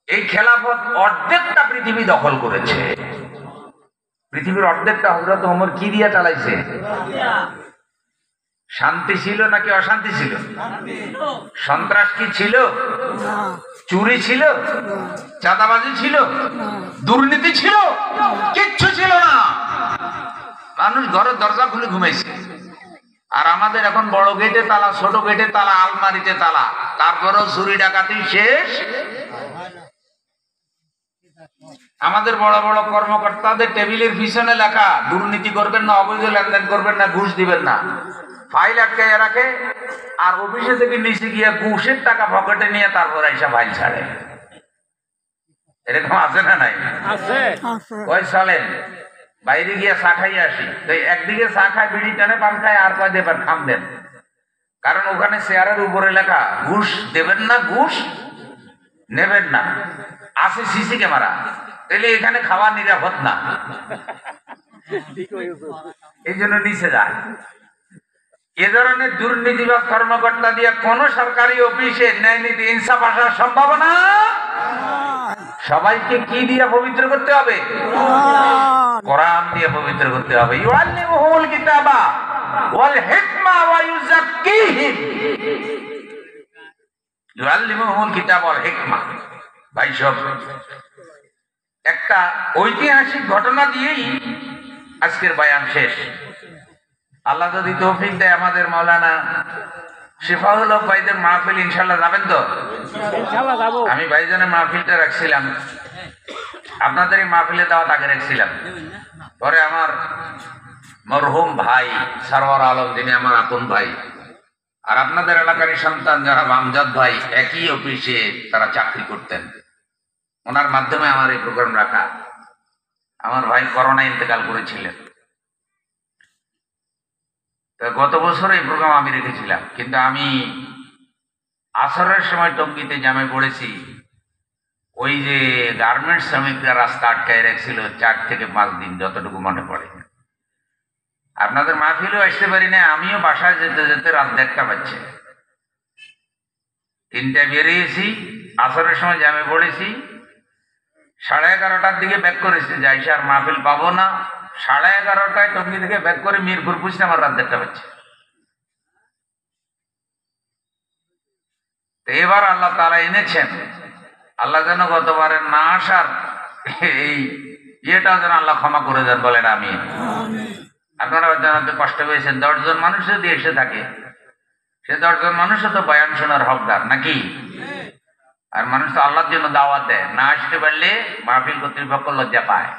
এই খেলাফত অর্ধেকটা পৃথিবী দখল করেছে। পৃথিবীর অর্ধেকটা হযরত ওমর কি দিয়ে চালাইছে? শান্তি ছিল নাকি অশান্তি ছিল? সন্ত্রাস কি ছিল? চুরি ছিল? চাঁদাবাজি ছিল? দুর্নীতি ছিল? কিচ্ছু ছিল না। মানুষ ঘরের দরজা খুলে ঘুমাইছে। আর আমাদের এখন বড় গেটে তালা, ছোট গেটে তালা, আলমারিতে তালা, তারপরেও চুরি ডাকাতি শেষ। আমাদের বড় বড় কর্মকর্তাদের টেবিলের পিছনে লেখা দুর্নীতি করবেন না, অবৈধ লেনদেন করবেন না, ঘুষ দিবেন না। ফাইল আটকাইয়া রাখে, আর অফিসে থেকে নিচে গিয়ে ঘুষের টাকা পকেটে নিয়ে তারপর এসে ফাইল ছাড়ে। এরকম আছে না নাই? ওই চলেন বাইরে গিয়ে চা খাইয়ে আসি। একদিকে চা খায়, বিড়ি টানে, পান খায়, আর কয় দেবার খাম দেন। কারণ ওখানে চেয়ারের উপরে লেখা ঘুষ দেবেন না, ঘুষ নেবেন না। আছে সিসি ক্যামেরা, তাহলে এখানে খাওয়া নিরাপদ না, এই জন্য নিচে যায়। এ ধরনের দুর্নীতিবাদ কর্মকর্তা দিয়ে কোন সরকারি অফিসে ন্যায় নীতি ইনসাফ আসার সম্ভাবনা। সবাইকে কি দিয়ে পবিত্র করতে হবে? কোরআন দিয়ে পবিত্র করতে হবে। ইউআল্লিমুহুল কিতাবা ওয়াল হিকমা ওয়া ইউযাক্কিহিম। ইউআল্লিমুহুল কিতাবা ওয়াল হিকমা। ভাই সব একটা ঐতিহাসিক ঘটনা দিয়েই আজকের বয়ান শেষ। আল্লাহ যদি তৌফিক দেয়, আমাদের মাওলানা শিফাউল হক ভাইদের মাহফিল ইনশাআল্লাহ যাবেন তো? আমি ভাইজানের মাহফিলটা রাখছিলাম, আপনাদের এই মাহফিলে দাওয়াত আগে রাখছিলাম। পরে আমার মরহুম ভাই সরওয়ার আলম, যিনি আমার আপন ভাই, আর আপনাদের এলাকারই সন্তান যারা আমজাদ ভাই, একই অফিসে তারা চাকরি করতেন, ওনার মাধ্যমে আমার এই প্রোগ্রাম রাখা। আমার ভাই করোনা ইন্তেকাল করেছিলেন। গত বছর এই প্রোগ্রাম আমি রেখেছিলাম, কিন্তু আমি আসরের সময় টঙ্গীতে জামে পড়েছি। ওই যে গার্মেন্টস শ্রমিকরা রাস্তা আটকায় রেখেছিল 4 থেকে 5 দিন, যতটুকু মনে পড়ে। আপনাদের মাহফিলেও আসতে পারি না, আমিও বাসায় যেতে যেতে রাত 1টা বাজছে। 3টায় বেরিয়েছি, আসরের সময় জামে পড়েছি, 11:30টার দিকে ব্যাক করেছি, যাইছি আর মাহফিল পাবো না। 11:30টায় টঙ্গী থেকে ব্যাক করে মিরপুর পুষতে আমার রাত 1টা বাজছে। এবার আল্লাহ তাআলা এনেছেন, আল্লাহ যেন গতবারের না আসার এই ইয়েটা যেন আল্লাহ ক্ষমা করে দেন, বলেন আমিন। আপনারা জানাতে কষ্ট পেয়েছেন। 10 জন মানুষ যদি এসে থাকে, সে 10 জন মানুষও তো বয়ান শোনার হকদার নাকি? আর মানুষ তো আল্লাহর জন্য দাওয়াত দেয়, না আসতে পারলে মাহফিল কর্তৃপক্ষ লজ্জা পায়।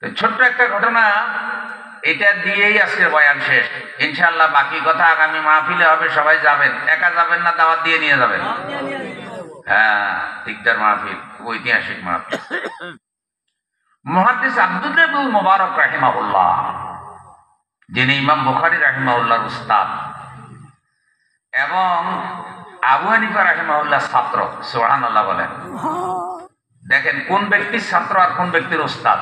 তো ছোট্ট একটা ঘটনা, এটা দিয়েই আজকের বয়ান শেষ। ইনশাআল্লাহ বাকি কথা আগামী মাহফিলে হবে, সবাই যাবেন। একা যাবেন না, দাওয়াত দিয়ে নিয়ে যাবেন। হ্যাঁ, দিকদার মাহফিল, ঐতিহাসিক মাহফিল। মুহাদ্দিস আব্দুল্লাহ ইবনে মুবারক রাহিমাহুল্লাহ, যিনি ইমাম বুখারী রাহিমাহুল্লাহর উস্তাদ এবং আবু হানিফা রাহিমাহুল্লাহ ছাত্র। সুবহানাল্লাহ বলেন। দেখেন কোন ব্যক্তির ছাত্র আর কোন ব্যক্তির উস্তাদ।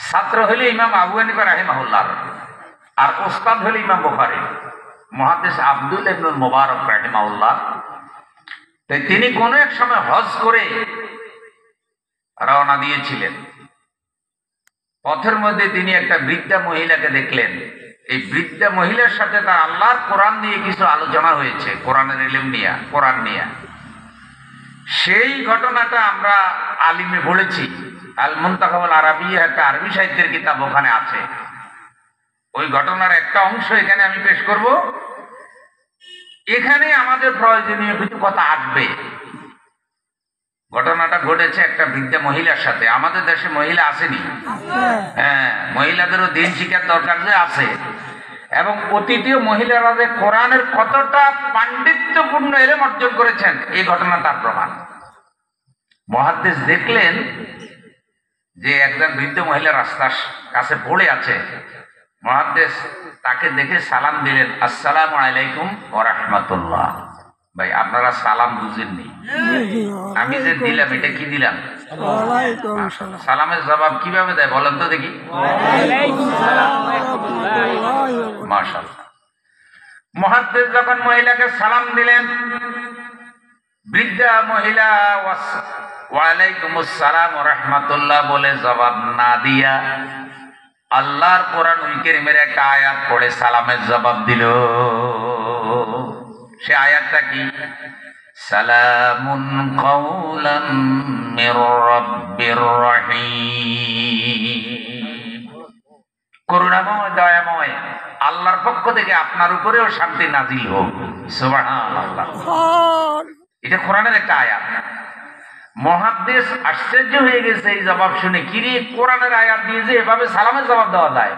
ছাত্র হলে ইমাম আবু হানিফা রাহিমাহুল্লাহ, আর উস্তাদ হলে ইমাম বুখারী। মুহাদ্দিস আব্দুল্লাহ ইবনে মুবারক রাহিমাহুল্লাহ, তিনি কোন এক সময় হজ করে রওনা দিয়েছিলেন। পথের মধ্যে তিনি একটা বৃদ্ধা মহিলাকে দেখলেন। এই বৃদ্ধা মহিলার সাথে তার আল্লাহর কোরআন নিয়ে কিছু আলোচনা হয়েছে, কোরআনের ইলম নিয়ে, কোরআন নিয়ে। সেই ঘটনাটা আমরা আলিমে পড়েছি। আল মুনতাখাবুল আরাবিয়া, একটা আরবি সাহিত্যের কিতাব, ওখানে আছে। ওই ঘটনার একটা অংশ এখানে আমি পেশ করব। এখানে আমাদের প্রয়োজনীয় কিছু কথা আসবে। ঘটনাটা ঘটেছে একটা বৃদ্ধা মহিলার সাথে। আমাদের দেশে মহিলা আসেনি? হ্যাঁ, মহিলাদেরও দিন শিক্ষার দরকার যে আছে। এবং অতীতীয় মহিলারা যে কোরআনের কতটা পাণ্ডিত্যপূর্ণ ইলম অর্জন করেছেন, এই ঘটনা তার প্রমাণ। মুহাদ্দিস দেখলেন যে একজন বৃদ্ধ মহিলা রাস্তার কাছে পড়ে আছে। মুহাদ্দিস তাকে দেখে সালাম দিলেন, আসসালামু আলাইকুম ওয়া রাহমাতুল্লাহ। ভাই আপনারা সালাম বুঝেননি, আমি যে দিলাম এটা কি দিলাম? সালামের জবাব কিভাবে দেয় বলেন তো দেখি? মাশাআল্লাহ। মুহাদ্দিস যখন মহিলাকে সালাম দিলেন, বৃদ্ধা মহিলা ওয়ালাইকুম আসসালাম ওয়া রাহমাতুল্লাহ বলে জবাব না দিয়া আল্লাহর কোরআনুল কারীমের একটা আয়াত পড়ে সালামের জবাব দিল। সে আয়াতটা কি? সালামুন কাওলাম মির রাব্বির রহিম। করুণাময় দয়াময় আল্লাহর পক্ষ থেকে আপনার উপরেও শান্তি নাজিল হোক। সুবহানাল্লাহ। এটা কোরআনের একটা আয়াত। মুহাদ্দিস আশ্চর্য হয়ে গেছে এই জবাব শুনে, কিরে কোরআনের আয়াত দিয়ে যে এভাবে সালামের জবাব দেওয়া যায়,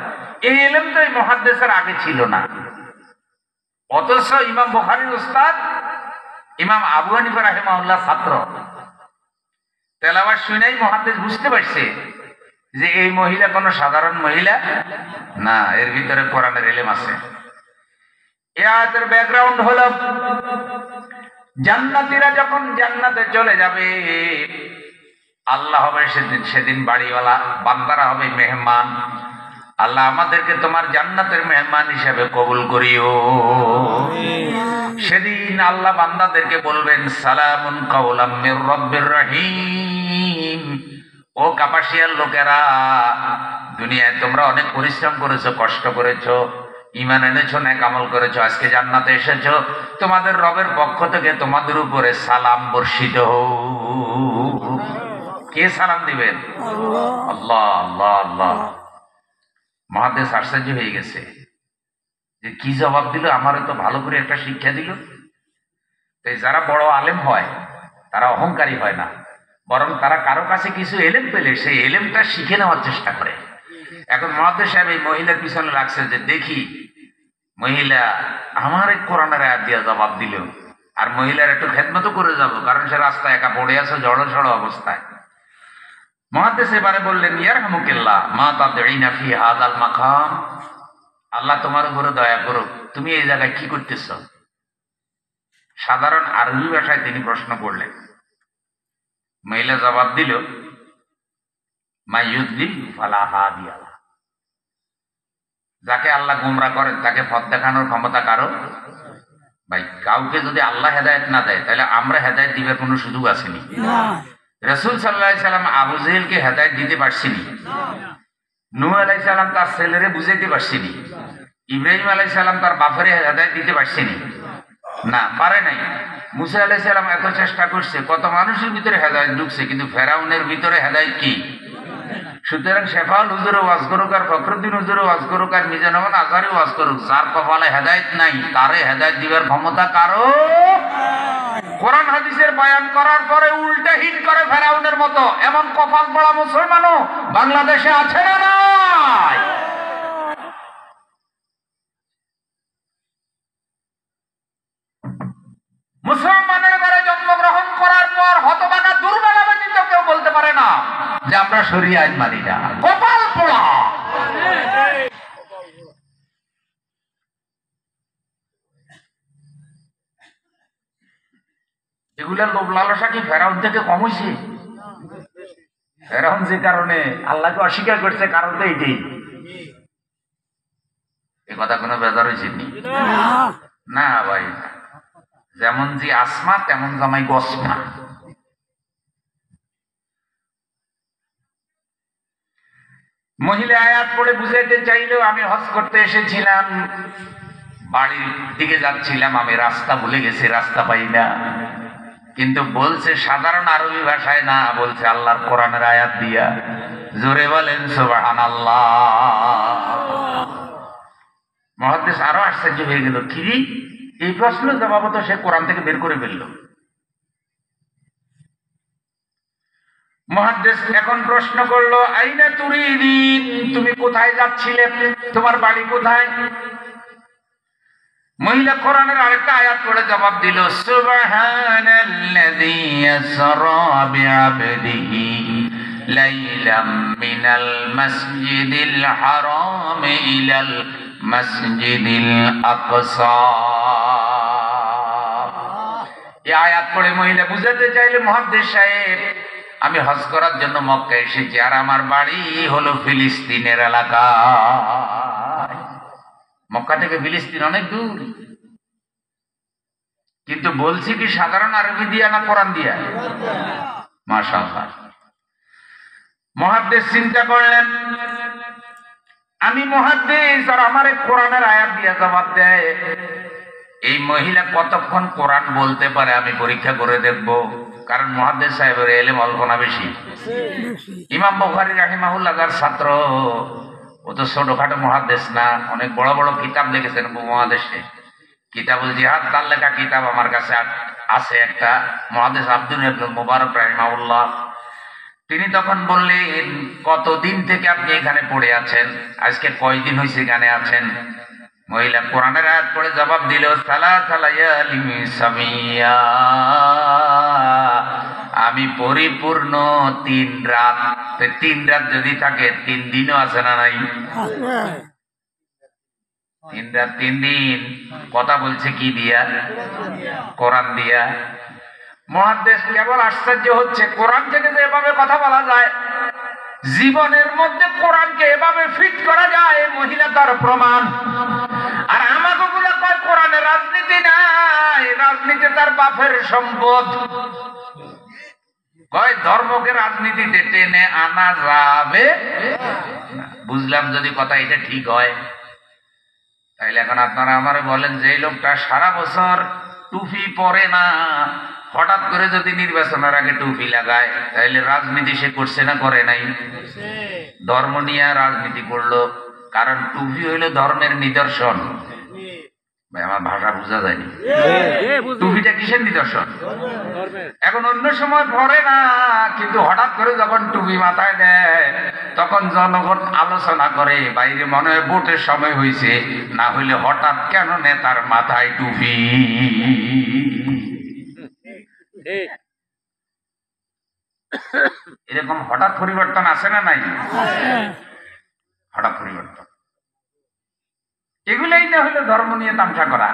এই ইলম তো এই মুহাদ্দিসের আগে ছিল না। অথচ ইমাম বুখারীর উস্তাদ ইমাম আবু হানিফা রাহিমাহুল্লাহ ছাত্র। তেলাওয়াত শুনেই মুহাদ্দিস বুঝতে পারছে যে এই মহিলা কোনো সাধারণ মহিলা না, এর ভিতরে কোরআনের ইলম আছে। এই আয়াতের ব্যাকগ্রাউন্ড হলো জান্নাতীরা যখন জান্নাতে চলে যাবে, আল্লাহ হবে সেদিন বাড়িওয়ালা, বান্দারা হবে মেহমান। আল্লাহ আমাদেরকে তোমার জান্নাতের মেহমান হিসেবে কবুল করিও। সেদিন আল্লাহ বান্দাদেরকে বলবেন সালামুন কাওলাম মির রাব্বির রহিম। ও কাপাসিয়ার লোকেরা, দুনিয়ায় তোমরা অনেক পরিশ্রম করেছো, কষ্ট করেছো, ঈমান এনেছো, নেক আমল করেছো, আজকে জান্নাতে এসেছো, তোমাদের রবের পক্ষ থেকে তোমাদের উপরে সালাম বর্ষিত হোক। কে সালাম দিবেন? আল্লাহ আল্লাহ আল্লাহ। মুহাদ্দিস আশ্চর্য হয়ে গেছে যে কি জবাব দিল, আমারে তো ভালো করে একটা শিক্ষা দিল। যারা বড় আলেম হয় তারা অহংকারী হয় না, বরং তারা কারো কাছে কিছু এলেম পেলে সেই এলেমটা শিখে নেওয়ার চেষ্টা করে। এখন মুহাদ্দিস সাহেব এই মহিলার পিছনে লাগছে যে দেখি মহিলা আমার এই কোরআনের আয়াত দিয়ে জবাব দিল, আর মহিলার একটু খেদমত করে যাব, কারণ সে রাস্তায় একা পড়ে আছে জড়সড় অবস্থায়। মুহাদ্দিস এবারে বললেন ইয়ারহামুকাল্লাহ মা তাদঈনা ফি হাযাল মাকাম। আল্লাহ তোমার উপরে দয়া করুক, তুমি এই জায়গায় কি করতেছ? সাধারণ আরবি ভাষায় তিনি প্রশ্ন করলেন। মহিলা জবাব দিল মা ইউদ্দিল ফালা হাদিয়া। যাকে আল্লাহ গুমরা করেন তাকে পথ দেখানোর ক্ষমতা কারো ভাই। কাউকে যদি আল্লাহ হেদায়েত না দেয় তাহলে আমরা হেদায়েত দিবার কোনো সুযোগ আসেনি। রাসূল সাল্লাল্লাহু আলাইহি সাল্লাম আবু জেহেলকে হেদায়েত দিতে পারছিনি, নূহ আলাইহিস সালাম তার ছেলেরে বুঝাইতে পারছিনি, ইব্রাহিম আলাইহিস সালাম তার বাপেরে হেদায়েত দিতে পারছিনি, না পারে নাই। মুসা আলাইহিস সালাম এত চেষ্টা করছে, কত মানুষের ভিতরে হেদায়েত ঢুকছে, কিন্তু ফেরাউনের ভিতরে হেদায়েত কি? সুতরাং শেফাউল হুজুরও ওয়াজ করুক, আর ফখরুদ্দিন হুজুরও ওয়াজ করুক, আর মিজানুর আজহারী ওয়াজ করুক, যার কপালে হেদায়েত নাই তারে হেদায়েত দিবার ক্ষমতা কারো। কোরআন হাদিসের বয়ান করার পরে উল্টা হিট করে ফেরাউনের মতো এমন কপাল পড়া মুসলমানও বাংলাদেশে আছে না নাই? মুসলমানের ঘরে জন্মগ্রহণ করার পর হতভাগা দুর্বল ব্যতীত কেউ বলতে পারে না যে আমরা শরিয়া আইন মানি না। কপাল পোড়া। এগুলা লোভ লালসা কি ফেরাউন থেকে কম হয়েছে? ফেরাউন যে কারণে আল্লাহকে অস্বীকার করছে, কারণ তো এইটাই। এ কথা কোনো বেজার হয়েছে না ভাই। যেমন যে আসমা তেমন জামাই গসমা। মহিলা আয়াত পড়ে বুঝাইতে চাইলেও আমি হজ করতে এসেছিলাম, বাড়ির দিকে যাচ্ছিলাম, আমি রাস্তা ভুলে গেছি, রাস্তা পাই না। কিন্তু বলছে সাধারণ আরবি ভাষায় না, বলছে আল্লাহর কোরআনের আয়াত দিয়া। জোরে বলেন সুবহানাল্লাহ। মুহাদ্দিস আরো আশ্চর্য হয়ে গেল, কি এই প্রশ্নের জবাব তো সে কোরআন থেকে বের করে ফেলল। মুহাদ্দিস এখন প্রশ্ন করলো আইনা তুরিদিন, তুমি কোথায় যাচ্ছিলে, তোমার বাড়ি কোথায়? মহিলা কোরআনের আরেকটা আয়াত পড়ে জবাব দিল সুবহানাল্লাযী ইয়াসরা বিআবদিহি লাইলাম মিনাল মাসজিদিল হারাম ইলাল মাসজিদিল আকসা। এই আয়াত পড়ে মহিলা বুঝাতে চাইলে মুহাদ্দিস সাহেব আমি হজ করার জন্য মক্কা এসেছি, আর আমার বাড়ি হলো ফিলিস্তিনের এলাকা। মক্কা থেকে ফিলিস্তিন অনেক দূর। কিন্তু বলছি কি সাধারণ আরবি দিয়া না কোরআন দিয়া? মাশাআল্লাহ। মুহাদ্দিস চিন্তা করলেন, আমি মুহাদ্দিস আর আমারে কোরআনের আয়াত দিয়া জবাব দেয়, এই মহিলা কতক্ষণ কোরআন বলতে পারে আমি পরীক্ষা করে দেখব। কারণ মুহাদ্দিস সাহেবের ইলম অল্প না বেশি? ইমাম বুখারী রাহিমাহুল্লাহ যার ছাত্র, ও তো ছোটখাটো মুহাদ্দিস না, অনেক বড় বড় কিতাব লিখেছেন উপমহাদেশে। কিতাবুল জিহাদ তার লেখা কিতাব আমার কাছে আছে একটা, মুহাদ্দিস আব্দুল ইবনুল মুবারক রাহিমাহুল্লাহ। তিনি তখন বললেন, কতদিন থেকে আপনি এখানে পড়ে আছেন? আজকে কয়দিন হয়েছে এখানে আছেন? মহিলা কোরআনের আয়াত পড়ে জবাব দিল, আমি পরিপূর্ণ 3 রাত। 3 রাত যদি থাকে 3 দিনও আছে না নাই? 3 রাত 3 দিন কথা বলছে কি দিয়া? কোরআন দিয়া। মুহাদ্দিস কেবল আশ্চর্য হচ্ছে, কোরআন থেকে যে এভাবে কথা বলা যায়, জীবনের মধ্যে কোরআনকে এভাবে ফিট করা যায়, মহিলা তার প্রমাণ। আর আমাকে গুলো কয় কোরআনে রাজনীতি নাই, রাজনীতি তার বাপের সম্পদ। কয় ধর্মকে রাজনীতিতে টেনে আনা যাবে। বুঝলাম যদি কথা এটা ঠিক হয়, তাইলে এখন আপনারা আমারে বলেন, যে লোকটা সারা বছর টুপি পরে না, হঠাৎ করে যদি নির্বাচনের আগে টুপি লাগায়, তাহলে রাজনীতি সে করছে না করে নাই? ধর্ম নিয়ে রাজনীতি করলো, কারণ টুপি হইলো ধর্মের নিদর্শন। আমার ভাষা বোঝা যায়নি? টুপিটা কিসের নিদর্শন? এখন অন্য সময় পরে না, কিন্তু হঠাৎ করে যখন টুপি মাথায় দেয়, তখন জনগণ আলোচনা করে, বাইরে মনে হয় ভোটের সময় হয়েছে, না হইলে হঠাৎ কেন নেতার মাথায় টুপি? এরকম হঠাৎ পরিবর্তন আছে না নাই? হঠাৎ পরিবর্তন, এগুলোই না হলো ধর্ম নিয়ে তামসা করা।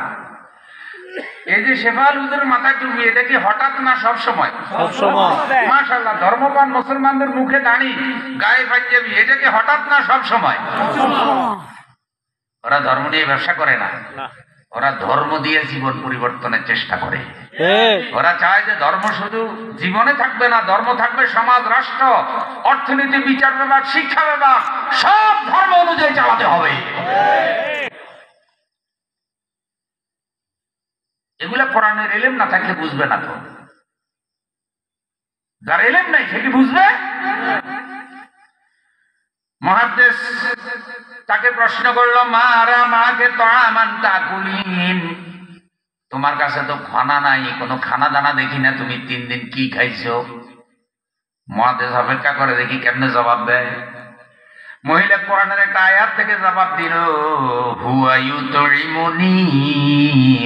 এই যে শেফাল হুজুরের মাথায় টুপি, এটা কি হঠাৎ না সব সময়? মাশাআল্লাহ। ধর্মপান মুসলমানদের মুখে দাঁড়ি, গায়ে পাঞ্জাবি, এটা কি হঠাৎ না সব সময়? ওরা ধর্ম নিয়ে ব্যবসা করে না, ওরা ধর্ম দিয়ে জীবন পরিবর্তনের চেষ্টা করে। ওরা চায় যে ধর্ম শুধু জীবনে থাকবে না, ধর্ম থাকবে সমাজ, রাষ্ট্র, অর্থনীতি, বিচার বিভাগ, শিক্ষা বিভাগ, সব ধর্ম অনুযায়ী চালাতে হবে। এগুলা কোরআনের ইলম না থাকলে বুঝবে না। তো যার ইলম নাই সে কি বুঝবে? মুহাদ্দিস তাকে প্রশ্ন করলো, মাকে তাআমান তাকুলিন, তোমার কাছে তো খানা নাই, কোনো খানা দানা দেখি না, তুমি 3 দিন কি খাইছো? মুহাদ্দিস অপেক্ষা করে দেখি কেমনে জবাব দেয়। মহিলা কোরআনের একটা আয়াত থেকে জবাব দিল, হুয়া ইউতইমুনি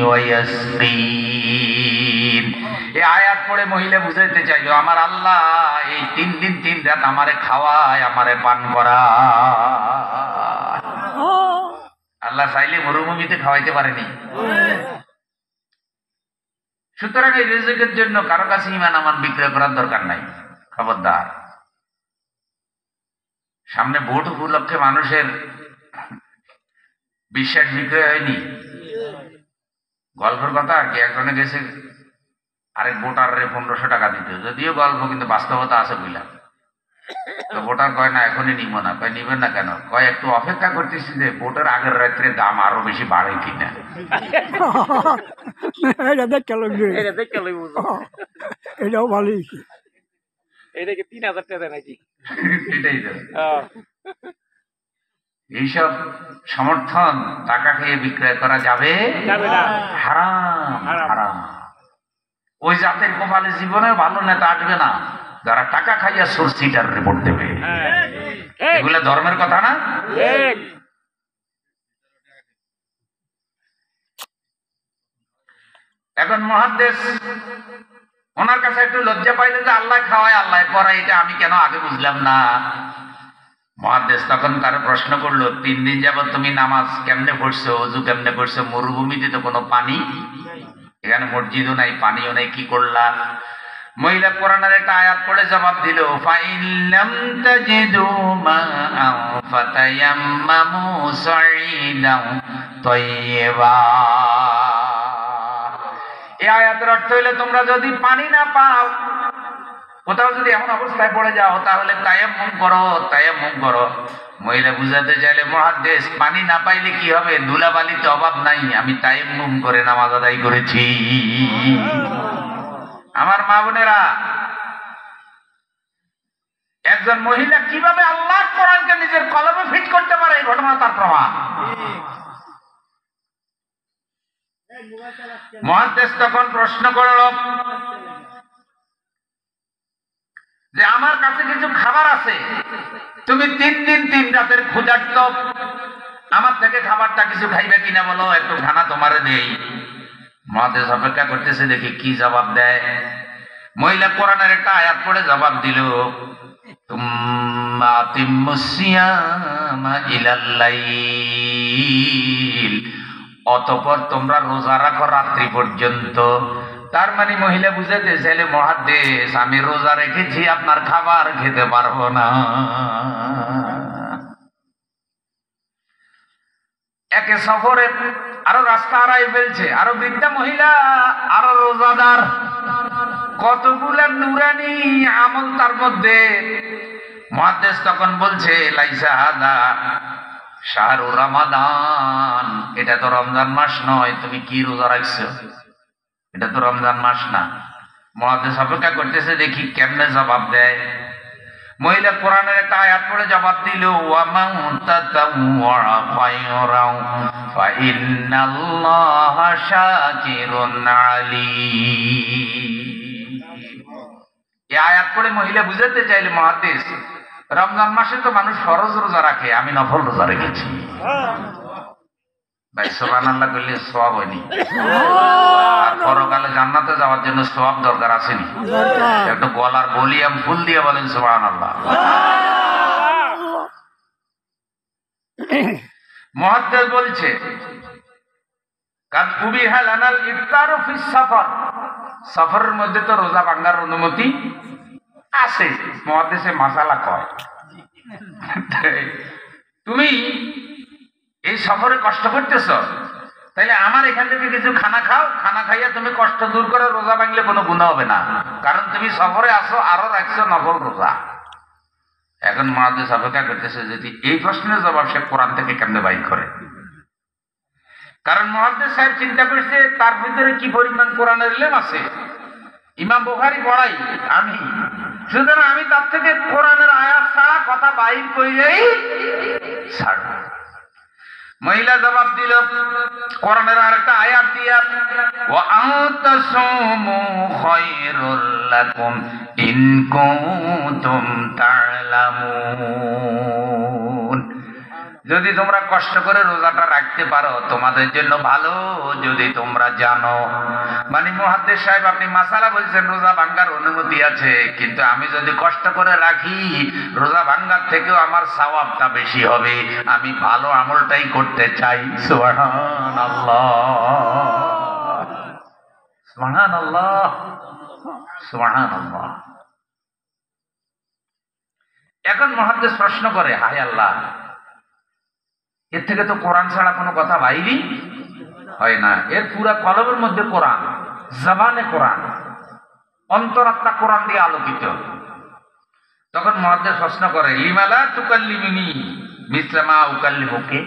ওয়া ইয়াসকিন। এই আয়াত পড়ে মহিলা বুঝাইতে চাইলো, আমার আল্লাহ এই 3 দিন 3 রাত আমারে খাওয়ায়, আমারে পান করায়। আল্লাহ চাইলে মরুভূমিতে খাওয়াইতে পারেনি। সুতরাং এই রিজিকের জন্য কারো কাছে ঈমান আমান বিক্রয় করার দরকার নাই, খবরদার। সামনে ভোট উপলক্ষে মানুষের বিশ্বাস বিক্রয় হয়নি। গল্পের কথা আর কি, একজনে গেছে আরেক ভোটারে 1500 টাকা দিতে, যদিও গল্প কিন্তু বাস্তবতা আছে বুঝলাম। তো ভোটার কয় না এখনই নিব না। কয় নিবেন না কেন? কয় একটু অপেক্ষা করতেছি যে ভোটের আগের রাত্রে দাম আরো বেশি বাড়ে কিনা। এটাও ভালোই। এটা কি 3000 টাকা নাকি? এটাই তো। এইসব সমর্থন টাকা খেয়ে বিক্রয় করা যাবে না, হারাম হারাম। ওই জাতের কপালে জীবনে ভালো নেতা আসবে না যারা টাকা খাইয়া সোর্সিটার রিপোর্ট দেবে। এগুলা ধর্মের কথা না। এখন মুহাদ্দিস ওনার কাছে একটু লজ্জা পাইলে যে আল্লাহ খাওয়ায় আল্লাহ পড়ায়, এটা আমি কেন আগে বুঝলাম না। মুহাদ্দিস তখন তার প্রশ্ন করলো, 3 দিন যাবত তুমি নামাজ কেমনে পড়ছো, ওযু কেমনে করছো? মরুভূমিতে তো কোনো পানি, এখানে মসজিদও নাই, পানিও নাই, কি করলা? মহিলা কোরআনের একটা আয়াত পড়ে জবাব দিল, ফাইন লাম তাজিদু মাআন ফাতায়াম্মামু সাঈদান তাইয়্যিবা। এই আয়াতের অর্থ হইলে তোমরা যদি পানি না পাও, কোথাও যদি এমন অবস্থায় পড়ে যাও, তাহলে তায়াম্মুম করো, তায়াম্মুম করো। মহিলা বুঝাতে চাইলে মুহাদ্দিস, পানি না পাইলে কি হবে, ধুলাবালিতে অভাব নাই, আমি তায়াম্মুম করে নামাজ আদায় করেছি। আমার মা বোনেরা, একজন মহিলা কিভাবে আল্লাহর কোরআনকে নিজের কলমে ফিট করতে পারে, এই ঘটনা তার প্রমাণ। মুহাদ্দিস তখন প্রশ্ন করল যে আমার কাছে কিছু খাবার আছে, তুমি 3 দিন 3 রাতের ক্ষুধার্ত, আমার থেকে খাবারটা কিছু খাইবে কিনা বলো, একটু খানা তোমারে দেই। মুহাদ্দিস অপেক্ষা করতেছে দেখি কি জবাব দেয়। মহিলা কোরআনের একটা আয়াত পড়ে জবাব দিল, তুম্মা আতিম্মুস সিয়ামা ইলাল লাইল, অতঃপর তোমরা রোজা রাখো রাত্রি পর্যন্ত। তার মানে মহিলা বুঝাতে চাইলে, মুহাদ্দিস আমি রোজা রেখেছি, আপনার খাবার খেতে পারবো না। একে সফরে আরো রাস্তা হারাই ফেলছে, আরো বৃদ্ধা মহিলা, আরো রোজাদার, কতগুলা নুরানি আমল তার মধ্যে। মুহাদ্দিস তখন বলছে, লাইসা হাদা শাহরু রমাদান, এটা তো রমজান মাস নয়, তুমি কি রোজা রাখছো, এটা তো রমজান মাস না। মুহাদ্দিস অপেক্ষা করতেছে দেখি কেমনে জবাব দেয়। মহিলা কোরআনের একটা আয়াত পড়ে জবাব দিল, ওয়া মান তাতাওয়া খায়রান ফাইন্নাল্লাহা শাকিরুন আলীম। এই আয়াত পড়ে মহিলা বুঝাতে চাইলে, মুহাদ্দিস রমজান মাসে তো মানুষ ফরজ রোজা রাখে, আমি নফল রোজা রেখেছি। ভাই সুবহানাল্লাহ বললে সওয়াব হয়নি? আর পরকালে জান্নাতে যাওয়ার জন্য সওয়াব দরকার আসেনি? একটু গলার ভলিউম ফুল দিয়ে বলেন সুবহানাল্লাহ। মুহাদ্দিস বলছে, কাদ উবিহা লানাল ইফতারু ফিস সাফার, সফরের মধ্যে তো রোজা ভাঙার অনুমতি আছে। মুহাদ্দিসে মাসালা কয়, তুমি এই সফরে কষ্ট করতেছ, তাইলে আমার এখান থেকে কিছু খানা খাও, খানা খাইয়া তুমি কষ্ট দূর করে রোজা ভাঙলে কোনো গুনাহ হবে না, কারণ তুমি সফরে আসো, আরো রাখছো নফল রোজা। এখন মুহাদ্দিস অপেক্ষা করতেছে যদি এই প্রশ্নের জবাব সে কোরআন থেকে কেমনে বাইর করে। কারণ মুহাদ্দিস সাহেব চিন্তা করছে তার ভিতরে কি পরিমাণ কোরআনের ইলম আছে। ইমাম বুখারী পড়াই আমি, সুতরাং আমি তার থেকে কোরআনের আয়াত ছাড়া কথা বাইর কইলেই ছাড়ব। মহিলা জবাব দিল কোরআনের আরেকটা আয়াত দিয়া, ওয়া আনতাসুমু খায়রুল লাকুম ইন কুনতুম তা'লামুন, যদি তোমরা কষ্ট করে রোজাটা রাখতে পারো তোমাদের জন্য ভালো, যদি তোমরা জানো। মানে মুহাদ্দিস সাহেব আপনি মাসালা বলছেন রোজা ভাঙ্গার অনুমতি আছে, কিন্তু আমি যদি কষ্ট করে রাখি রোজা ভাঙ্গার থেকেও আমার সওয়াবটা বেশি হবে, আমি ভালো আমলটাই করতে চাই। সুবহানাল্লাহ, সুবহানাল্লাহ, সুবহানাল্লাহ। এখন মুহাদ্দিস প্রশ্ন করে, হায় আল্লাহ, এর থেকে তো কোরআন ছাড়া কোনো কথা বাইরই হয় না। এর পুরা কলমের মধ্যে কোরআন, জবানে কোরআন, অন্তরাত্মা কোরআন দিয়ে আলোকিত। তখন মুহাদ্দিস প্রশ্ন করে, লিমালা তুকাল্লিমুনি মিসলা মা উকাল্লিমুকে,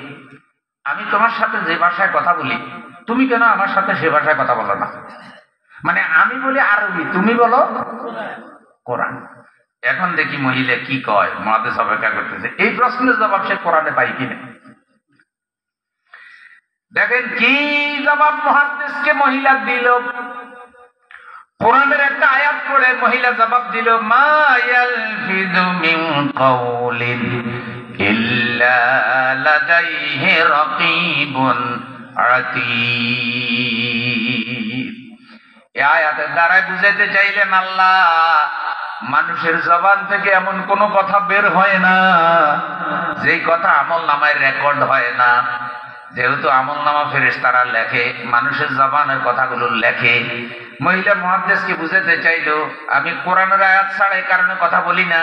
আমি তোমার সাথে যে ভাষায় কথা বলি তুমি কেন আমার সাথে সে ভাষায় কথা বলো না? মানে আমি বলি আরবি, তুমি বলো কোরআন। এখন দেখি মহিলা কি কয়। মুহাদ্দিস অপেক্ষা করতেছে এই প্রশ্নের জবাব সে কোরআনে পাই কিনা। দেখেন কি জবাব মুহাদ্দিসকে মহিলা দিল। কোরআনের একটা আয়াত পড়ে মহিলা জবাব দিল, মা ইয়ালফিযু মিন কাওলিন ইল্লা লাদাইহি রাকীবুন আতীদ। এই আয়াতের দ্বারা বুঝাতে চাইলেন আল্লাহ মানুষের জবান থেকে এমন কোন কথা বের হয় না যেই কথা আমলনামায় রেকর্ড হয় না। যেহেতু আমলনামা ফেরেশতারা লেখে, মানুষের জবানের কথাগুলো লেখে। মহিলা মুহাদ্দিসকে বুঝাতে চাইলো আমি কোরআনের আয়াত ছাড়া এই কারণে কথা বলি না,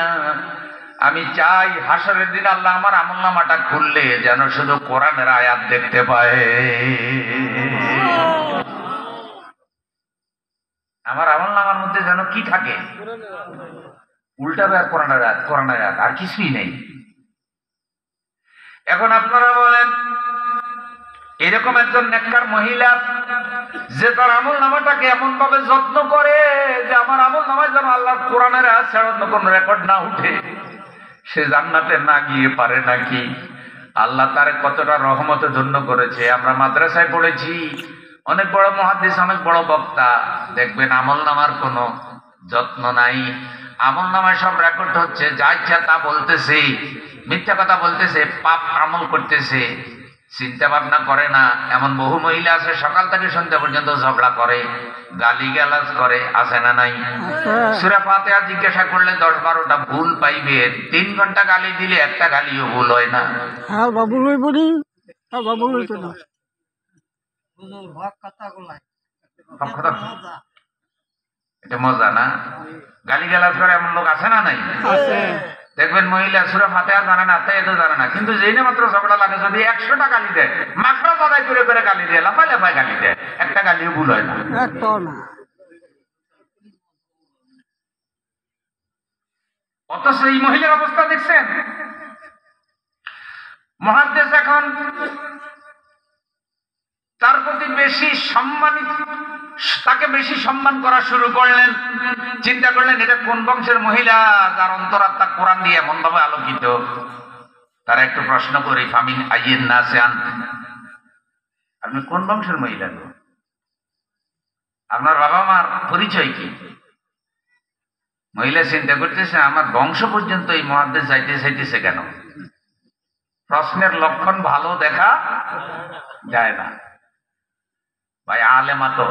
আমি চাই হাসরের দিন আল্লাহ আমার আমলনামাটা খুললে যেন শুধু কোরআনের আয়াত দেখতে পায়। আমার আমল নামার মধ্যে যেন কি থাকে, উল্টা বের কোরআন আয়াত, আর কিছুই নেই। এখন আপনারা বলেন, এরকম একজন নেককার মহিলা যে তার আমল নামাটাকে এমন ভাবে যত্ন করে যে আমার আমল নামায় যেন আল্লাহ কোরআনের আয়াত ছাড়া অন্য কোন রেকর্ড না উঠে, সে জান্নাতে না গিয়ে পারে নাকি? আল্লাহ তার কতটা রহমতে ধন্য করেছে। আমরা মাদ্রাসায় পড়েছি, অনেক বড় মুহাদ্দিস, অনেক বড় বক্তা, দেখবেন আমল নামার কোনো যত্ন নাই। আমল নামায় সব রেকর্ড হচ্ছে, যা ইচ্ছা তা বলতেছে, মিথ্যা কথা বলতেছে, পাপ আমল করতেছে, চিন্তা ভাবনা করে না। এমন বহু মহিলা আছে সকাল থেকে সন্ধ্যা পর্যন্ত ঝগড়া করে, গালিগালাজ করে, আছে না নাই? সূরা ফাতিহা জিজ্ঞাসা করলে 10-12টা ভুল পাইবে, 3 ঘন্টা গালি দিলে একটা গালিও ভুল হয় না। হ্যাঁ বাবু লই পড়ি, হ্যাঁ বাবু লই তো না। এটা মজা না? গালিগালাজ করে এমন লোক আছে না নাই? আছে। দেখবেন মহিলা সূরা ফাতিহা জানে না, তাই এত জানে না, কিন্তু যেই না মাত্র ঝগড়া লাগে যদি 100টা গালি দেয়, মাকড়া বাদাই করে করে গালি দেয়, লাফায় লাফায় গালি দেয়, একটা গালিও ভুল হয় না। একটাও না। অথচ এই মহিলার অবস্থা দেখছেন। মুহাদ্দিস এখন তার প্রতি বেশি সম্মানিত, তাকে বেশি সম্মান করা শুরু করলেন। চিন্তা করলেন এটা কোন বংশের মহিলা যার অন্তরাত্মা কোরআন দিয়ে এমন ভাবে আলোকিত। তারা একটু প্রশ্ন করি, ফামিন আইয়েন নাসে আন, আপনি কোন বংশের মহিলা গো? আপনার বাবা মার পরিচয় কি? মহিলা চিন্তা করতেছে আমার বংশ পর্যন্ত এই মুহাদ্দিস যাইতে চাইতেছে কেন? প্রশ্নের লক্ষণ ভালো দেখা যায় না। ভাই আলেমা তো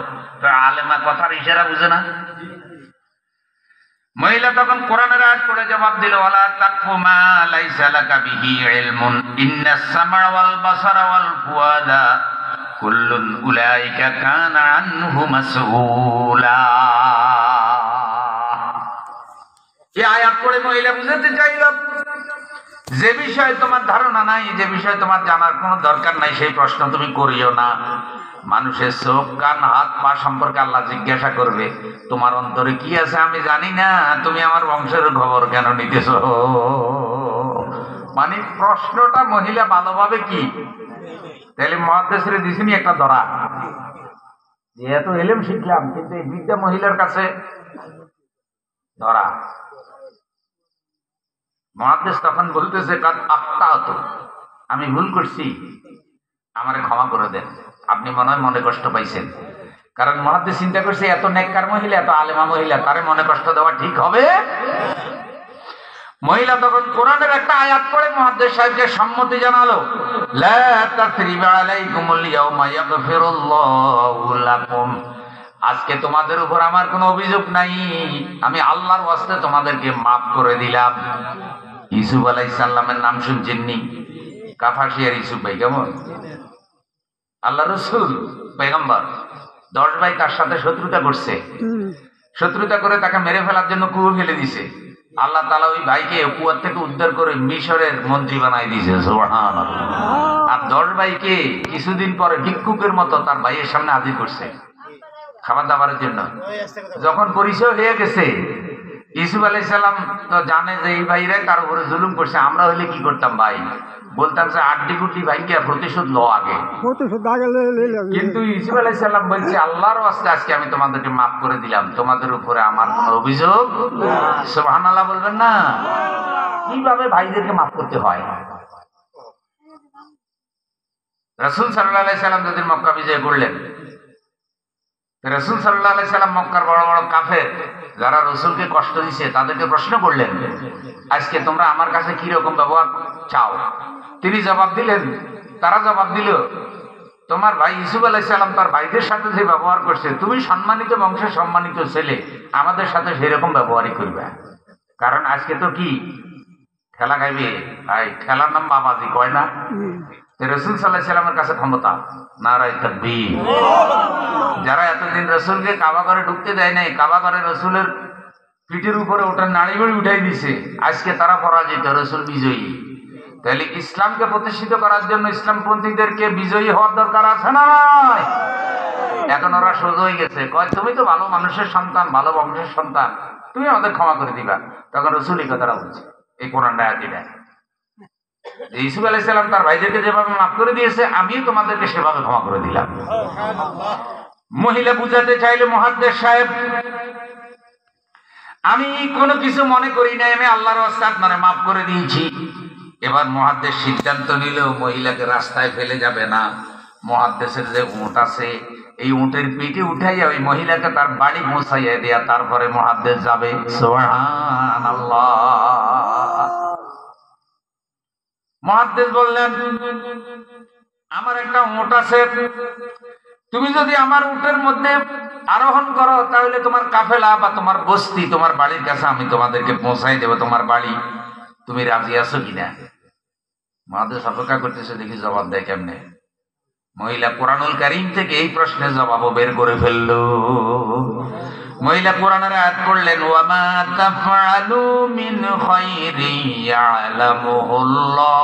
আলেমা কথার ইশারা বুঝে না। মহিলা তখন কোরআনের আয়াত পড়ে জবাব দিল, ওয়ালা তাকফু মা লাইসা লাকা বিহি ইলমুন ইন্নাস সামআ ওয়াল বাসারা ওয়াল ফুয়াদা কুল্লুন উলাইকা কানা আনহু মাসউলা। এই আয়াত পড়ে মহিলা বুঝাতে চাইল, যে বিষয়ে তোমার ধারণা নাই, যে বিষয়ে তোমার জানার কোনো দরকার নাই, সেই প্রশ্ন তুমি করিও না। মানুষের চোখ, কান, হাত, পা সম্পর্কে আল্লাহ জিজ্ঞাসা করবে, তোমার অন্তরে কি আছে আমি জানি না, তুমি আমার বংশের খবর কেন নিতেছ? মানে প্রশ্নটা মহিলা ভালোভাবে কি তাহলে মুহাদ্দিসের দিছিনি একটা ধরা, যে এত এলেম শিখলাম কিন্তু এই বিদ্যা মহিলার কাছে ধরা। মুহাদ্দিস তখন বলতেছে, কাদ আখতাত, আমি ভুল করছি, আমারে ক্ষমা করে দেন। আপনি মনে হয় মনে কষ্ট পাইছেন, কারণ মুহাদ্দিস চিন্তা করছে এত নেককার মহিলা, এত আলেমা মহিলা, তারে মনে কষ্ট দেওয়া ঠিক হবে? মহিলা তখন কোরআনের একটা আয়াত পড়ে মুহাদ্দিস সাহেবকে সম্মতি জানালো, লা তাসরিবা আলাইকুমুল ইয়াউমা ইয়াগফিরুল্লাহু লাকুম, আজকে তোমাদের উপর আমার কোনো অভিযোগ নাই, আমি আল্লাহর ওয়াস্তে তোমাদেরকে মাফ করে দিলাম। ইউসুফ আলাইহিস সালামের নাম শুনছেননি? কাফাসিয়ার ইউসুফ ভাই, কেমন আল্লাহ রসুল পয়গম্বর, 10 ভাই তার সাথে শত্রুতা করছে, শত্রুতা করে তাকে মেরে ফেলার জন্য কুয়ো ফেলে দিছে। আল্লাহ তাআলা ওই ভাইকে কুয়ার থেকে উদ্ধার করে মিশরের মন্ত্রী বানাই দিয়েছে, সুবহানাল্লাহ। আর 10 ভাইকে কিছুদিন পরে ভিক্ষুকের মতো তার ভাইয়ের সামনে হাজির করছে খাবার দাবারের জন্য। যখন পরিচয় হয়ে গেছে, ইউসুফ আলাইহিস সালাম তো জানে যে এই ভাইরা কার উপরে জুলুম করছে, আমরা হলে কি করতাম ভাই, বলতাম যে আড্ডি গুড্ডি ভাইকে প্রতিশোধ লো আগে। কিন্তু ইউসুফ আলাইহিস সালাম বলছে, আল্লাহর ওয়াস্তে আজকে আমি তোমাদেরকে মাফ করে দিলাম, তোমাদের উপরে আমার কোনো অভিযোগ। সুবহানাল্লাহ বলবেন না? কিভাবে ভাইদেরকে মাফ করতে হয়। রাসূল সাল্লাল্লাহু আলাইহি সাল্লাম যদি মক্কা বিজয় করলেন, রাসূল সাল্লাল্লাহু আলাইহি সাল্লাম মক্কার বড় বড় কাফের যারা রসুলকে কষ্ট দিচ্ছে তাদেরকে প্রশ্ন করলেন, আজকে তোমরা আমার কাছে কি রকম ব্যবহার চাও? তিনি জবাব দিলেন, তারা জবাব দিল, তোমার ভাই ইউসুফ আলাইহিস সালাম তার ভাইদের সাথে যে ব্যবহার করছে, তুমি সম্মানিত বংশের সম্মানিত ছেলে, আমাদের সাথে সেরকম ব্যবহারই করবে। কারণ আজকে তো কি খেলা খাইবে, খেলার নাম বাবাজি কয় না? রাসূল সাল্লাল্লাহু আলাইহি সাল্লামের কাছে ক্ষমতা, নারায়ে তাকবীর। যারা এতদিন রসুলকে কাবা ঘরে ঢুকতে দেয় নাই, কাবা ঘরে রসুলের পিঠের উপরে ওটা নাড়ি বাড়ি উঠাই দিছে, আজকে তারা পরাজিত, রসুল বিজয়ী। তাহলে ইসলামকে প্রতিষ্ঠিত করার জন্য ইসলামপন্থীদেরকে বিজয়ী হওয়ার দরকার আছে না নয়? এখন ওরা সোজা হয়ে গেছে, কয় তুমি তো ভালো মানুষের সন্তান, ভালো বংশের সন্তান, তুমি আমাদের ক্ষমা করে দিবা। তখন রসুল এই কথাটা বলছে, এই কোরআন আয়াতটা, ইসুফ আলাইহিস সালাম তার ভাইদেরকে যেভাবে মাফ করে দিয়েছে, আমিও তোমাদেরকে সেভাবে ক্ষমা করে দিলাম। মহিলা বুঝাতে চাইলে, মুহাদ্দিস সাহেব আমি কোনো কিছু মনে করি না, আমি আল্লাহর রাস্তায় আপনারে মাফ করে দিয়েছি। এবার মুহাদ্দিস সিদ্ধান্ত নিল মহিলাকে রাস্তায় ফেলে যাবে না। মুহাদ্দিসের যে উট আছে, এই উটের পিঠে উঠাইয়া ওই মহিলাকে তার বাড়ি পৌঁছাইয়া দেয়া, তারপরে মুহাদ্দিস যাবে। সুবহানাল্লাহ। মুহাদ্দিস বললেন, আমার একটা উট আছে, তুমি যদি আমার উটের মধ্যে আরোহণ করো তাহলে তোমার কাফেলা বা তোমার বস্তি তোমার বাড়ির কাছে আমি তোমাদেরকে পৌঁছাই দেবো, তোমার বাড়ি। তুমি রাজি আছো কিনা? মুহাদ্দিস অপেক্ষা করতেছে, দেখি জবাব দেয় কেমনে। মহিলা কোরআনুল কারীম থেকে এই প্রশ্নের জবাবও বের করে ফেললো। মহিলা কোরআনের আয়াত পড়লেন, ওয়ামা তাফআলু মিন খায়রিন ইয়ালামুহুল্লাহ।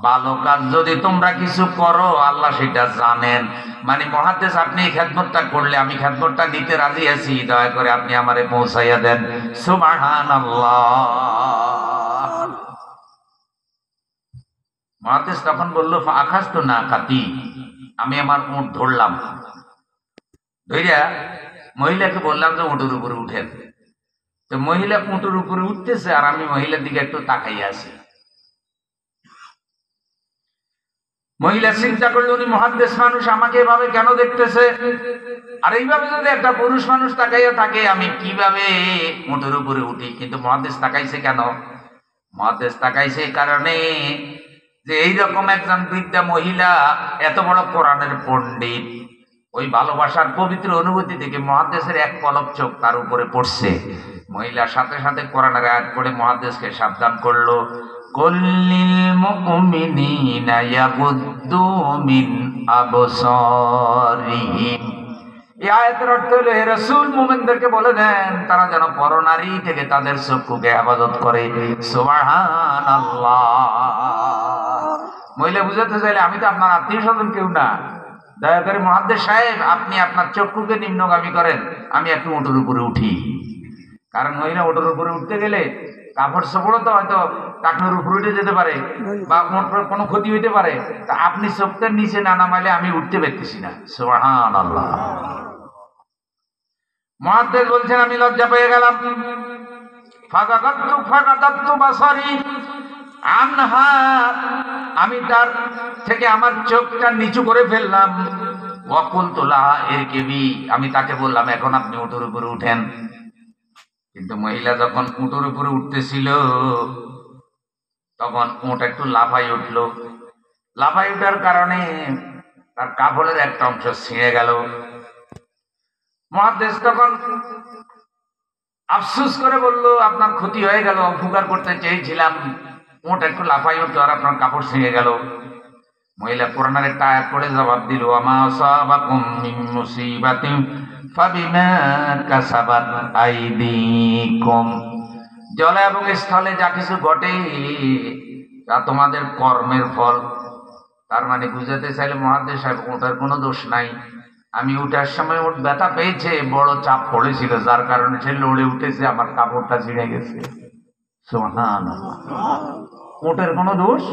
ভালো কাজ যদি তোমরা কিছু করো আল্লাহ সেটা জানেন। মানে মুহাদ্দিস আপনি এই খেদমতটা করলে আমি খেদমতটা নিতে রাজি আছি, দয়া করে আপনি আমারে পৌঁছাইয়া দেন। সুবহানাল্লাহ। মুহাদ্দিস তখন বলল, ফাখাযতু নাকাতি, আমি আমার উট ধরলাম, ধইরা মহিলাকে বললাম যে উটের উপরে উঠেন। তো মহিলা উটের উপরে উঠতেছে আর আমি মহিলার দিকে একটু তাকাইয়া আছি। মহিলা চিন্তা করলো, উনি মুহাদ্দিস মানুষ, আমাকে এভাবে কেন দেখতেছে? আর এইভাবে যদি একটা পুরুষ মানুষ তাকাইয়া থাকে, আমি কিভাবে উটের উপরে উঠি? কিন্তু মুহাদ্দিস তাকাইছে কেন? মুহাদ্দিস তাকাইছে এই কারণে যে এইরকম একজন বৃদ্ধা মহিলা, এত বড় কোরআনের পণ্ডিত, ওই ভালোবাসার পবিত্র অনুভূতি থেকে মুহাদ্দিসের এক পলক চোখ তার উপরে পড়ছে। মহিলার সাথে সাথে কোরআনের আয়াত পড়ে মুহাদ্দিসকে সাবধান করলো, কুল্লিল মুমিনিনা ইয়াগুদ্দু মিন আবসারিহিম। এই আয়াতের অর্থ হলো, হে রাসূল মুমিনদেরকে বলে দেন তারা যেন পরনারী থেকে তাদের চক্ষুকে হেফাজত করে। সুবহানাল্লাহ। মহিলা বুঝাতে চাইলে, আমি তো আপনার আত্মীয় স্বজন কেউ না, দয়া করে মুহাদ্দিস সাহেব আপনি আপনার চক্ষুকে নিম্নগামী করেন, আমি একটু উটের উপরে উঠি। কারণ মহিলা উটের উপরে উঠতে গেলে কাপড় চোপড়ও তো হয়তো টাকনোর উপরে উঠে যেতে পারে বা কোনো ক্ষতি হইতে পারে, তা আপনি চোখটার নিচে না নামাইলে আমি উঠতে পারতেছি না। সুবহানাল্লাহ। মুহাদ্দিস বলছেন, আমি লজ্জা পেয়ে গেলাম। ফাগাদাতু বাসারি আনহা, আমি তার থেকে আমার চোখটা নিচু করে ফেললাম। ওয়াকুলতু লাহা ইরকিবি, আমি তাকে বললাম এখন আপনি উটের উপরে উঠেন। কিন্তু মহিলা যখন উটের উপরে উঠতেছিল তখন উট একটু লাফাই উঠলো। লাফাই উঠার কারণে তার কাপড়ের একটা অংশ ছিঁড়ে গেল। মুহাদ্দিস তখন আফসোস করে বলল, আপনার ক্ষতি হয়ে গেল, উপকার করতে চেয়েছিলাম, উট একটু লাফাই উঠলো আর আপনার কাপড় ছিঁড়ে গেল। মহিলা কোরআনের একটা আয়াত পড়ে জবাব দিল, আমা আসাবাকুম মিন মুসিবাতিন ফাবিমা কাসাবাত আইদিকুম। জলে এবং স্থলে যা কিছু ঘটে তা তোমাদের কর্মের ফল। তার মানে বুঝাতে চাইলে মুহাদ্দিস সাহেব, ওটার কোনো দোষ নাই। আমি উঠার সময় ওট ব্যথা পেয়েছে, বড় চাপ পড়েছিল, যার কারণে সে লড়ে উঠেছে, আমার কাপড়টা ছিঁড়ে গেছে। সুবহানাল্লাহ। ওটের কোনো দোষ।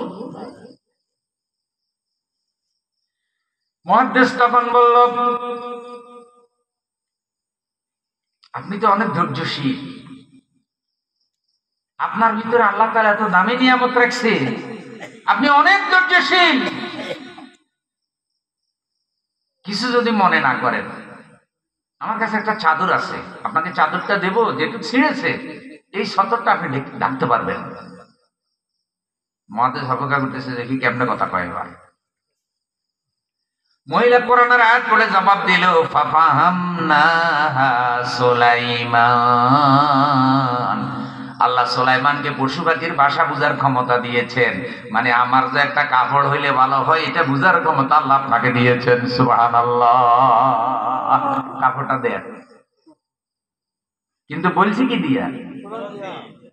মুহাদ্দিস তখন বলল, আপনি তো অনেক ধৈর্যশীল, আপনার ভিতরে আল্লাহ তাআলা এত দামি নিয়ামত রাখছে, আপনি অনেক ধৈর্যশীল। কিছু যদি মনে না করেন, আমার কাছে একটা চাদর আছে, আপনাকে চাদরটা দেবো, যেটুকু ছিঁড়েছে এই সতরটা আপনি ডাকতে পারবেন। মুহাদ্দিস অপেক্ষা করতেছে, দেখি কেমনে কথা কয়। এবার মহিলা কোরআনের আয়াত পড়ে জবাব দিল, ফাফাহামনাহা সুলাইমান। আল্লাহ সুলাইমানকে পশু পাখির ভাষা বুঝার ক্ষমতা দিয়েছেন। মানে আমার যে একটা কাপড় হইলে ভালো হয় এটা বুঝার ক্ষমতা আল্লাহ আপনাকে দিয়েছেন। সুবহানাল্লাহ। কাপড়টা দেন, কিন্তু বলছি কি দিয়া?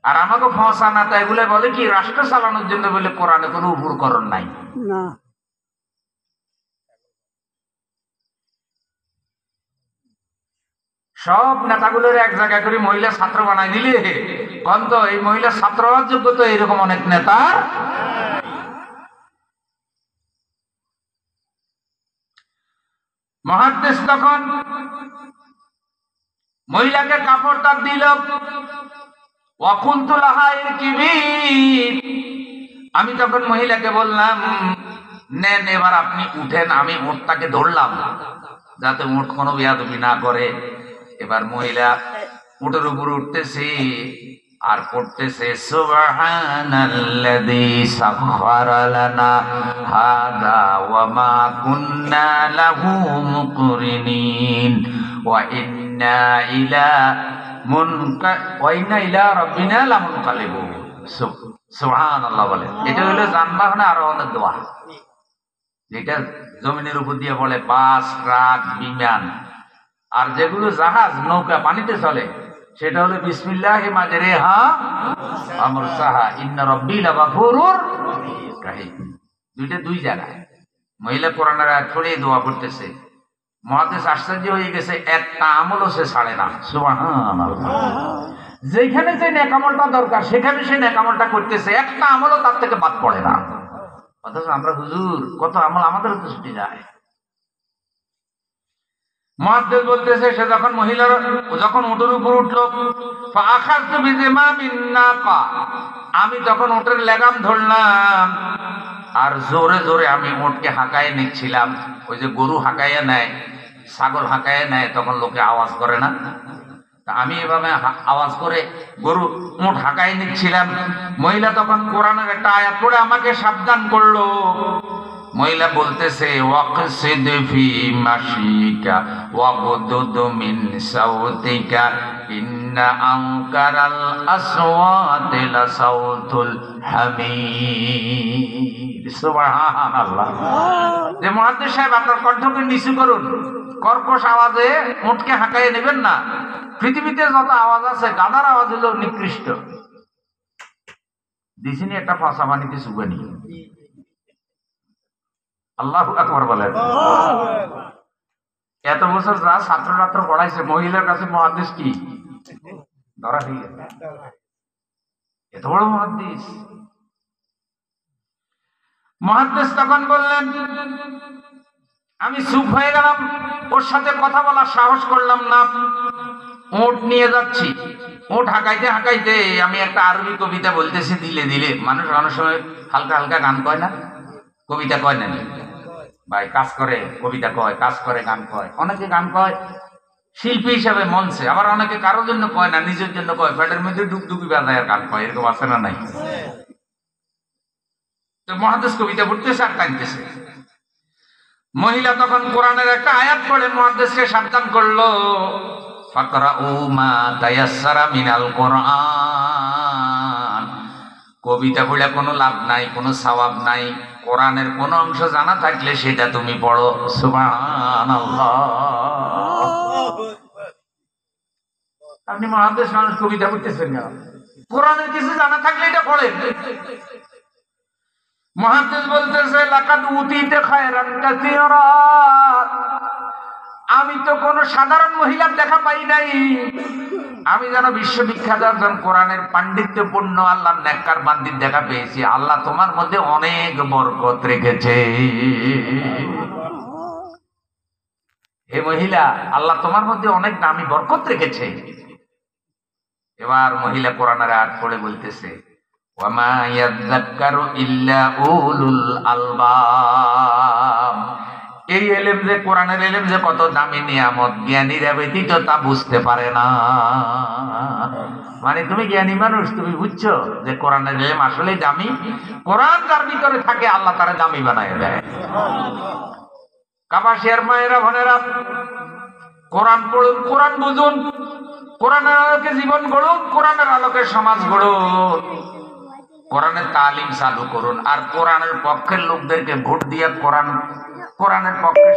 আর আমাকে ফসা না, তো এগুলো বলে কি রাষ্ট্র চালানোর জন্য বলে, কোরআনে কোনো উপকরণ নাই। না, সব নেতাগুলোর এক জায়গায় করে মহিলা ছাত্র বানাই দিলে কন তো এই মহিলা ছাত্র হওয়ার যোগ্য তো এরকম অনেক নেতা। মুহাদ্দিস তখন মহিলাকে কাপড়টা দিল, ওয়াকুলতু লাহা ইরকিবি, আমি তখন মহিলাকে বললাম নেন এবার আপনি উঠেন। আমি উটটাকে ধরলাম যাতে উট কোনো বেয়াদবি না করে। এবার মহিলা উটের উপর উঠতেছে আর পড়তেছে সুবহানাল্লাযী সাখখারা লানা হাযা ওয়া মা কুন্না লাহু মুকরিনিন ওয়া ইন্না ইলা রাব্বিনা লামুনকালিবুন। সুবহানাল্লাহ বলে। এটা হলো যানবাহনে আরোহণের দোয়া, যেটা জমিনের উপর দিয়ে বলে বাস, ট্রাক, বিমান। আর যেগুলো জাহাজ, নৌকা পানিতে চলে সেটা হলো বিসমিল্লাহি মাজরিহা ওয়া মুরসাহা ইন্না রাব্বি লাগাফুরুর রাহিম। দুইটা দুই জায়গায় মহিলা কোরআনের আয়াত পড়ে দোয়া করতেছে। মুহাদ্দিস আশ্চর্য হয়ে গেছে, একটা আমলও সে ছাড়ে না। সুবহানাল্লাহ। যেখানে যে নেক আমলটা দরকার সেখানে সে নেক আমলটা করতেছে, একটা আমলও তার থেকে বাদ পড়ে না। অথচ আমরা হুজুর কত আমল আমাদের তো ছুটে যায়। মুহাদ্দিস বলতেছে সে যখন মহিলার যখন উটের উপর উঠলো, ফাআখাযতু বিজিমামিন নাকা, আমি তখন উটের লাগাম ধরলাম আর জোরে জোরে আমি উটকে হাঁকায় নিচ্ছিলাম। ওই যে গরু হাঁকাইয়া নেয়, ছাগল হাঁকাইয়া নেয়, তখন লোকে আওয়াজ করে না, তা আমি এভাবে আওয়াজ করে গরু উট হাঁকায় নিচ্ছিলাম। মহিলা তখন কোরআনের একটা আয়াত পড়ে আমাকে সাবধান করলো। মহিলা বলতেছে ওয়াকসিদ ফি মাশিকা ওয়াগদুদ মিন সাউতিকা ইন্না আনকারাল আসওয়াতি লাসাউতুল হামির। সুবহানাল্লাহ। যে মুহাদ্দিস সাহেব আপনার কণ্ঠকে নিচু করুন, কর্কশ আওয়াজে উটকে হাঁকাইয়ে নেবেন না। পৃথিবীতে যত আওয়াজ আছে গাধার আওয়াজ হলো নিকৃষ্ট। দিছিনি একটা ফাঁসা পানিতে চুবানি। আল্লাহু আকবার বলেন। এত বছর যা ছাত্র ছাত্র পড়াইছে মহিলার কাছে মুহাদ্দিস কি ধরা হয়ে গেছে। এত বড় মুহাদ্দিস। মুহাদ্দিস তখন বললেন, আমি চুপ হয়ে গেলাম, ওর সাথে কথা বলার সাহস করলাম না। উট নিয়ে যাচ্ছি, উট হাঁকাইতে হাঁকাইতে আমি একটা আরবি কবিতা বলতেছি দিলে দিলে। মানুষ অনেক সময় হালকা হালকা গান কয় না, কবিতা কয় না ভাই, কাজ করে কবিতা কয়, কাজ করে গান কয়। অনেকে গান কয় শিল্পী হিসাবে মঞ্চে, আবার অনেকে কারোর জন্য কয় না, নিজের জন্য কয়, পেটের মধ্যে ডুকডুকি বাজায় আর গান কয়। এরকম আছে না নাই? তো মুহাদ্দিস কবিতা পড়তেছে আর কাঁদতেছে। মহিলা তখন কোরআনের একটা আয়াত পড়ে মুহাদ্দিসকে সাবধান করলো, ফাকরাউ মা তায়াসসারা মিনাল কোরআন। কবিতা পড়লে কোনো লাভ নাই, কোনো সওয়াব নাই। কোরআনের কোন অংশ জানা থাকলে সেটা তুমি পড়ো। সুবহানাল্লাহ। আপনি মুহাদ্দিস মানুষ কবিতা পড়তেছেন না, কোরআনের কিছু জানা থাকলে এটা পড়েন। মুহাদ্দিস বলতেছে লাকাদ উতিতে খায়রান কাসীরা, আমি তো কোন সাধারণ মহিলার দেখা পাই নাই, আমি যেন বিশ্ববিখ্যাত একজন কোরআনের পাণ্ডিত্যপূর্ণ আল্লাহর নেককার বান্দির দেখা পেয়েছি। আল্লাহ তোমার মধ্যে অনেক বরকত রেখেছে। হে মহিলা, আল্লাহ তোমার মধ্যে অনেক দামি বরকত রেখেছে। এবার মহিলা কোরআনের আয়াত পড়ে বলতেছে ওয়ামা ইয়াযাক্কারু ইল্লা উলুল আলবাব। এই এলেম যে কোরআনের এলেম যে কত দামি নিয়ামত, জ্ঞানীরা ব্যতীত তা বুঝতে পারে না। মানে তুমি জ্ঞানী মানুষ, তুমি বুঝছো যে কোরআনের এলেম আসলেই দামি। কোরআন যার ভিতরে থাকে আল্লাহ তারে দামি বানায় দেয়। কাপাসিয়ার মায়েরা বোনেরা, কোরআন পড়ুন, কোরআন বুঝুন, কোরআনের আলোকে জীবন গড়ুন, কোরআনের আলোকে সমাজ গড়ুন, কোরআনের তালিম চালু করুন। আর কোরআনের পক্ষের লোকদেরকে ভোট দিয়ে কোরআনের পক্ষে